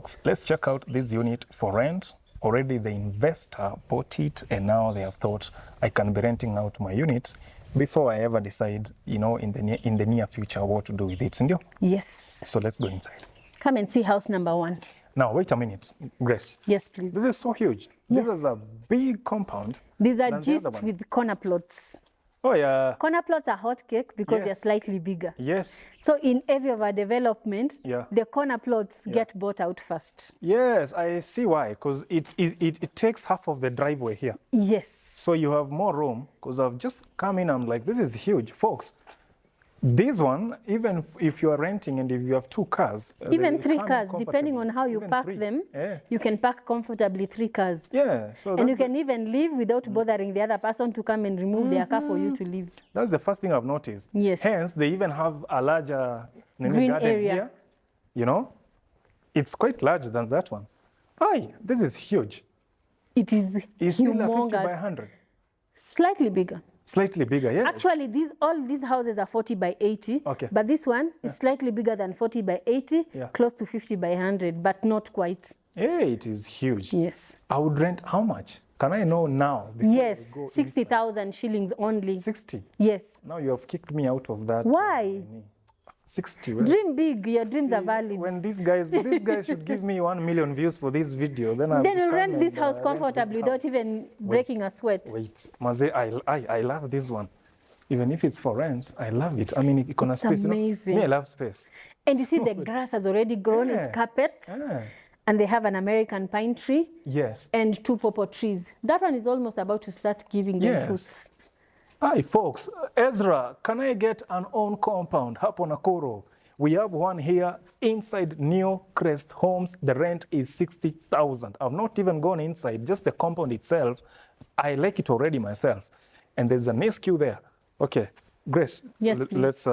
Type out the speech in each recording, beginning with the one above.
folks, let's check out this unit for rent. Already the investor bought it and now they have thought I can be renting out my unit before I ever decide, you know, in the near future what to do with it. Yes. So let's go inside. Come and see house number 1. Now, wait a minute, Grace. Yes, please. This is so huge. Yes. This is a big compound. These are just with corner plots. Oh, yeah. Corner plots are hot cake because Yes. they're slightly bigger. Yes. So in every of our development, Yeah. the corner plots get bought out first. Yes, I see why, because it takes half of the driveway here. Yes. So you have more room, because I've just come in, I'm like, this is huge, folks. This one, even if you are renting and if you have 2 cars. Even they 3 come cars, depending on how you Even park 3. them, Yeah. you can park comfortably 3 cars. Yeah, so And you can even leave without bothering the other person to come and remove their car for you to leave. that's the first thing I've noticed. Yes. Hence, they even have a larger Green garden area. here. You know, it's quite larger than that one. Aye, this is huge. It is It's still a 50 by humongous. 100. Slightly bigger. Slightly bigger, yes. Actually, all these houses are 40 by 80, Okay. but this one is slightly bigger than 40 by 80, Yeah. close to 50 by 100, but not quite. Yeah, it is huge. Yes. I would rent how much? Can I know now? before Yes, we go 60,000 shillings only. inside? 60. Yes. Now you have kicked me out of that. Why? 60. Well, Dream big, your dreams are valid. when these guys should give me 1 million views for this video, then Then you'll rent this house comfortably without even breaking a sweat. Wait, Maze, I love this one. Even if it's for rent, I love it. I mean, it's gonna space. amazing. You know? Me, I love space. And you see the grass has already grown, Yeah. it's carpet, Yeah. and they have an American pine tree Yes. and 2 pawpaw trees. That one is almost about to start giving them Yes. fruits. Hi, folks. EZRA, can I get an own compound up on Nakuru? We have one here inside New Crest Homes. The rent is 60,000. I've not even gone inside, just the compound itself. I like it already myself. And there's an EZRA there. Okay, Grace, Yes, please.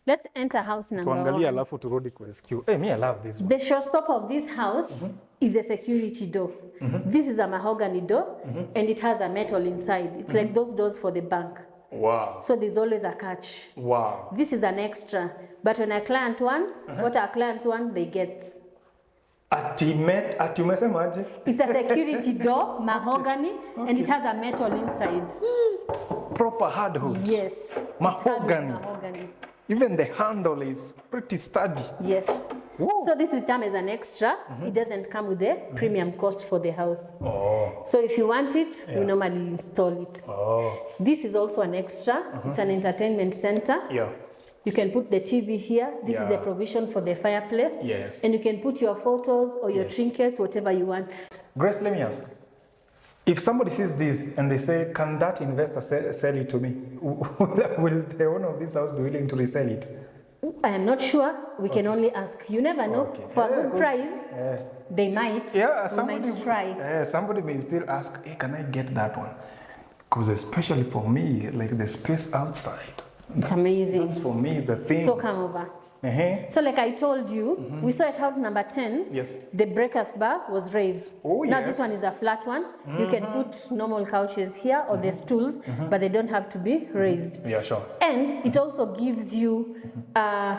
Let's enter house number tuangalia 1. alafu turudi kwa SQ. Hey, me, I love this one. The showstopper of this house is a security door. This is a mahogany door, and it has a metal inside. It's like those doors for the bank. Wow. So there's always a catch. Wow. This is an extra. But when a client wants, what our client wants, they get. Umesemaje? It's a security door, mahogany, and it has a metal inside. Proper hardwood. Yes. Mahogany. It's mahogany. Even the handle is pretty sturdy. Yes. Whoa. So this will come as an extra. It doesn't come with the premium cost for the house. Oh. So if you want it, we normally install it. Oh. This is also an extra. It's an entertainment center. Yeah. You can put the TV here. This is Yeah. a provision for the fireplace. Yes. And you can put your photos or your Yes. trinkets, whatever you want. Grace, let me ask. If somebody sees this and they say, can that investor sell it to me? Will the owner of this house be willing to resell it? I am not sure. We can only ask. You never know. Okay. For a Yeah, good good. price, Yeah. they might. Yeah, we might try. somebody may still ask, hey, can I get that one? Because especially for me, like the space outside. It's amazing. That's for me is a thing. So come over. So like I told you, we saw at house number 10, Yes. the breakfast bar was raised. Oh, Now yes. this one is a flat one. You can put normal couches here or the stools, but they don't have to be raised. Yeah, sure. And it also gives you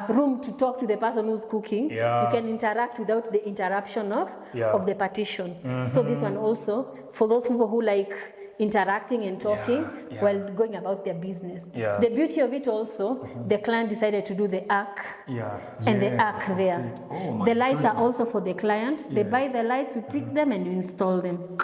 room to talk to the person who's cooking. Yeah. You can interact without the interruption of the partition. So this one also, for those people who like interacting and talking while going about their business. Yeah. The beauty of it also, the client decided to do the arc Yeah. and the Yes, arc I there. see it. Oh, my The lights are goodness. also for the client. They buy the lights, we pick them and you install them.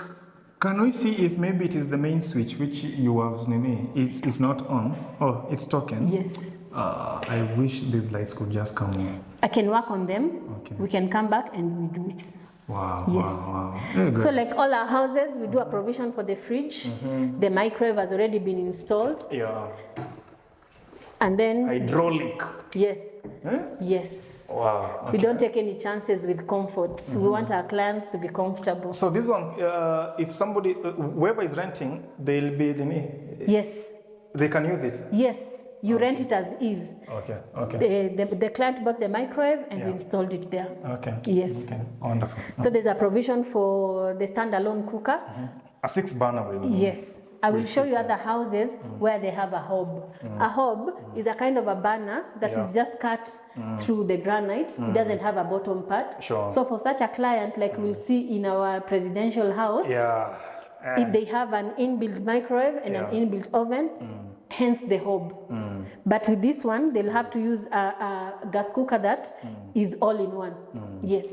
Can we see if maybe it is the main switch which you have, it's not on? Oh, it's tokens. Yes. I wish these lights could just come on. I can work on them. Okay. We can come back and we do it. Wow, Yes. wow, wow. Yeah, So great. like all our houses, we do a provision for the fridge. The microwave has already been installed. Yeah. And then, Hydraulic. yes, Huh? yes. Wow. We don't take any chances with comfort. We want our clients to be comfortable. So this one, if somebody, whoever is renting, they'll be, Yes, they can use it. yes. You rent it as is. Okay, okay, The client bought the microwave and we Yeah. installed it there. okay. Yes. Okay, wonderful. So there's a provision for the standalone cooker. A 6 burner, baby. Yes. I will show you other houses where they have a hob. A hob is a kind of a banner that is just cut through the granite. It doesn't have a bottom part. Sure. So for such a client, like we'll see in our presidential house, if they have an inbuilt microwave and an inbuilt oven, hence the hob. But with this one, they'll have to use a gas cooker that is all in one. Yes.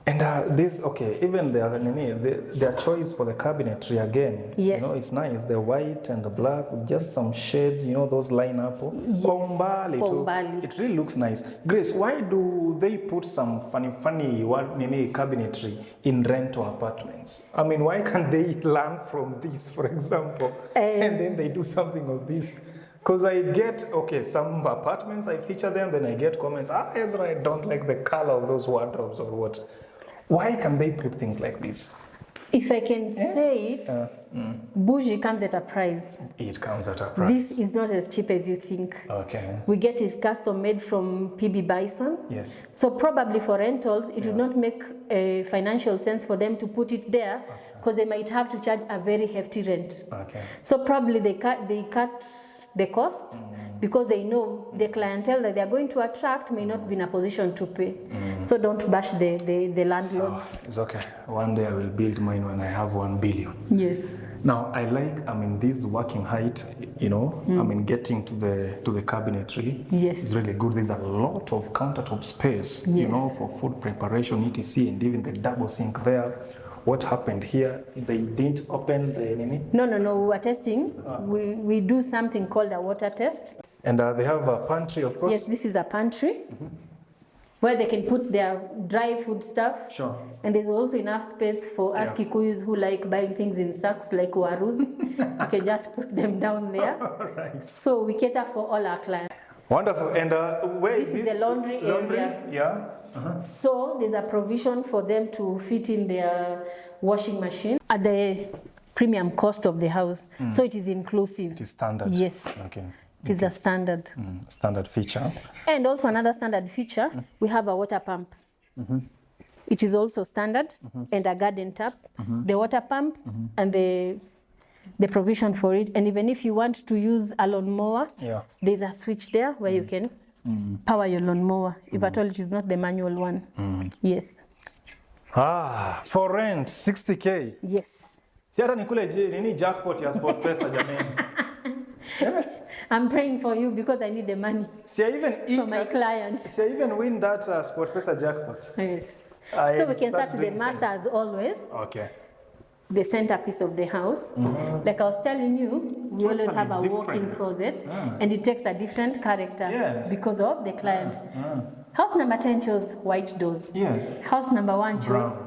And this, okay, even their choice for the cabinetry again, Yes. you know, it's nice. The white and the black with just some shades, you know, those line up. Kwa umbali too. It really looks nice. Grace, why do they put some funny cabinetry in rental apartments? I mean, why can't they learn from this, for example, and then they do something of this? Because I get, okay, some apartments, I feature them, then I get comments, Ezra, I don't like the color of those wardrobes or what. Why can they put things like this? If I can say it, bougie comes at a price. It comes at a price. This is not as cheap as you think. Okay. We get it custom made from PB Bison. Yes. So probably for rentals, it would not make financial sense for them to put it there because they might have to charge a very hefty rent. Okay. So probably they cut the cost because they know the clientele that they are going to attract may not be in a position to pay. So don't bash the landlords. So it's okay. One day I will build mine when I have 1 billion. Yes. Now I like, this working height, you know, getting to the cabinetry. Yes. Is really good. There's a lot of countertop space, you know, for food preparation, etc. And even the double sink there. What happened here? They didn't open the... No. We were testing. We do something called a water test. And they have a pantry, of course? Yes, this is a pantry where they can put their dry food stuff. Sure. And there's also enough space for us Kikuyus who like buying things in sacks like warus. You can just put them down there. Right. So we cater for all our clients. Wonderful. And where this is the laundry area. Yeah. So there's a provision for them to fit in their washing machine at the premium cost of the house. So it is inclusive. It is standard. Yes. Okay. It is a standard. Standard feature. And also another standard feature, we have a water pump. It is also standard and a garden tap. The water pump and the provision for it. And even if you want to use a lawnmower, there's a switch there where you can power your lawnmower, if at all it is not the manual one. Yes. For rent, 60K. Yes. Si hata nikule nini jackpot ya SportPesa jamani. I'm praying for you because I need the money for my clients. Si I even win that SportPesa jackpot. Yes. So we can start with the master as always. Okay. The centerpiece of the house. Like I was telling you, we always have a walk-in closet and it takes a different character because of the client. House number 10 chose white doors. Yes. House number 1 chose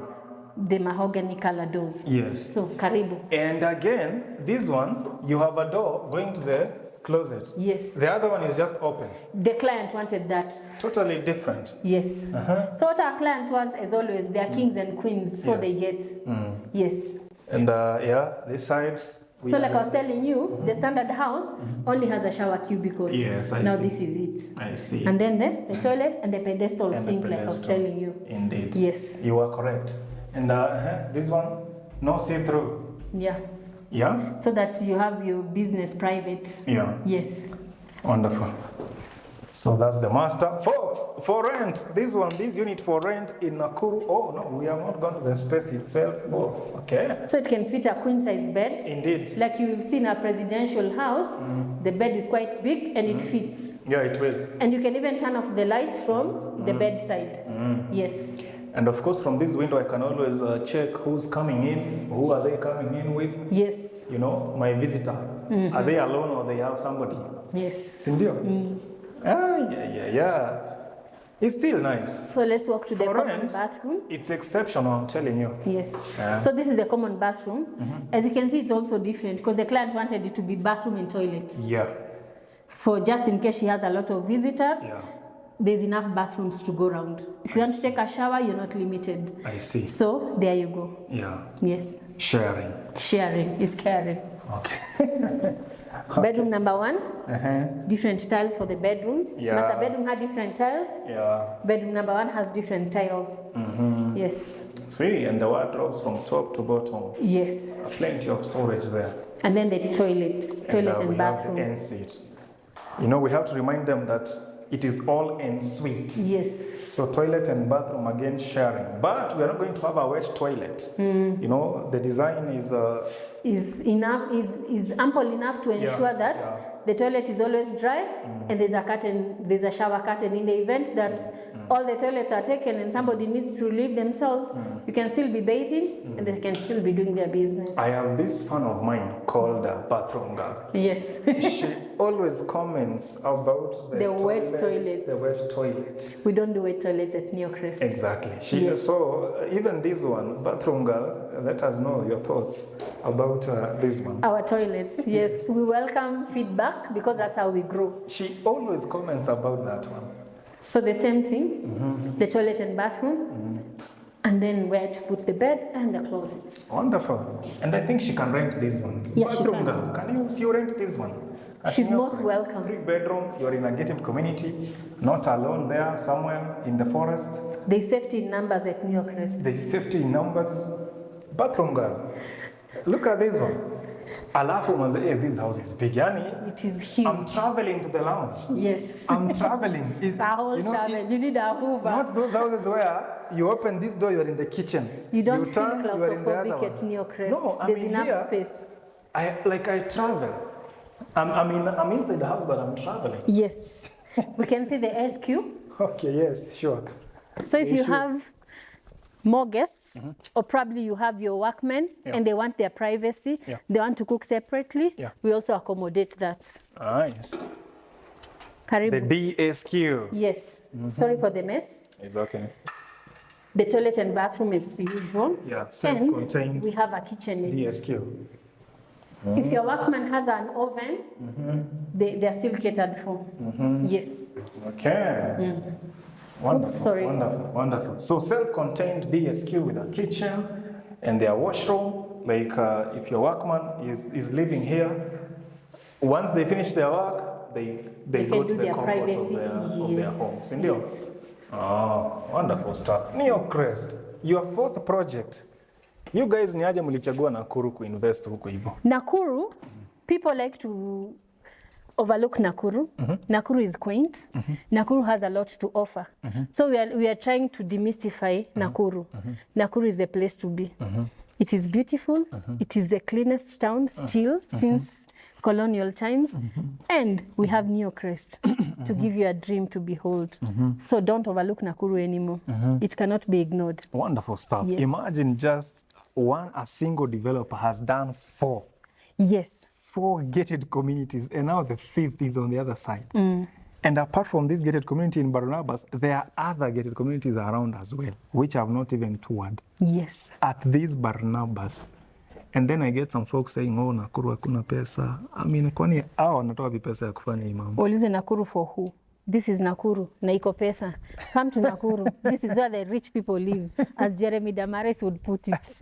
the mahogany color doors. Yes. So, karibu. And again, this one, you have a door going to the closet. Yes. The other one is just open. The client wanted that. Totally different. Yes. So what our client wants, as always, they are kings and queens, so they get. Yes. And this side. So like I was telling you, the standard house only has a shower cubicle. Yes, I see. Now this is it. I see. And then the toilet and the pedestal sink, like I was telling you. Indeed. Yes. You are correct. And this one, no see-through. Yeah. Yeah? So that you have your business private. Yeah. Yes. Wonderful. So that's the master. Folks, for rent, this unit for rent in Nakuru. Oh, no, we have not gone to the space itself. Oh, okay. So it can fit a queen-size bed. Indeed. Like you will see in a presidential house, the bed is quite big and it fits. Yeah, it will. And you can even turn off the lights from the bedside. Yes. And of course, from this window, I can always check who's coming in, who are they coming in with. Yes. You know, my visitor. Are they alone or they have somebody? Yes. Sindio? Yeah. It's still nice. So let's walk to the common bathroom. It's exceptional, I'm telling you. Yes. So this is the common bathroom. As you can see, it's also different because the client wanted it to be bathroom and toilet. Yeah. For just in case she has a lot of visitors. Yeah. There's enough bathrooms to go around. If you want to take a shower, you're not limited. I see. So there you go. Yeah. Yes. Sharing. Sharing is caring. Okay. Bedroom number 1. Different tiles for the bedrooms. Yeah. Master bedroom had different tiles. Yeah. Bedroom number 1 has different tiles. Yes. See, and the wardrobes from top to bottom. Yes. Plenty of storage there. And then the toilet and we bathroom. have the ensuite. You know, we have to remind them that it is all ensuite. Yes. So toilet and bathroom again sharing, but we are not going to have a wet toilet. You know, the design is ample enough to ensure that the toilet is always dry and there's a shower curtain. In the event that all the toilets are taken and somebody needs to relieve themselves, you can still be bathing and they can still be doing their business. I have this fan of mine called a bathroom girl. Yes. She always comments about the wet toilets. The wet toilet. We don't do wet toilets at Neocrest. Exactly. So even this one, bathroom girl, let us know your thoughts about this one. Our toilets, yes. We welcome feedback because that's how we grow. She always comments about that one. So the same thing, the toilet and bathroom, and then where to put the bed and the closets. Wonderful. And I think she can rent this one. Yeah, bathroom she can. girl, can you rent this one? She's most welcome. 3-bedroom, you're in a gated community, not alone there, somewhere in the forest. There's safety in numbers at Neocrest. There's safety in numbers. Bathroom girl, look at this one. Alafu manze, this house is big. Yani, it is huge. I'm traveling to the lounge. Yes. I'm traveling. It's a whole travel. You need a Hoover. Not those houses where you open this door, you're in the kitchen. You don't feel turn, claustrophobic at Neocrest. No, there's enough space. I travel. I'm inside the house, but I'm traveling. Yes. We can see the SQ. Okay, yes, sure. So if you have more guests, or probably you have your workmen and they want their privacy, they want to cook separately, we also accommodate that. Nice. Karibu. The DSQ. Yes. Sorry for the mess. It's okay. The toilet and bathroom is the usual. Yeah, self-contained. We have a kitchen. DSQ. If your workman has an oven, they're still catered for. Yes. Okay. Wonderful, wonderful. So self-contained DSQ with a kitchen and their washroom. Like if your workman is living here, once they finish their work, they go to the comfort of their homes. Yes. Oh, wonderful stuff. Neocrest, your 4th project. You guys ni aje mlichagua Nakuru kuinvest huko hivyo? Nakuru, people like to overlook Nakuru. Nakuru is quaint. Nakuru has a lot to offer. So we are trying to demystify Nakuru. Nakuru is a place to be. It is beautiful. It is the cleanest town still since colonial times. And we have Neocrest to give you a dream to behold. So don't overlook Nakuru anymore. It cannot be ignored. Wonderful stuff. Yes. Imagine just a single developer has done 4. Yes. 4 gated communities, and now the 5th is on the other side. And apart from this gated community in Barnabas, there are other gated communities around as well, which have not even toured. Yes. At this Barnabas. And then I get some folks saying, oh, Nakuru hakuna pesa. I mean, kwani hao wanatoa vipi pesa ya kufanya hii mambo? Ulize Nakuru for who? This is Nakuru, na iko pesa. Come to Nakuru. This is where the rich people live, as Jeremy Damaris would put it.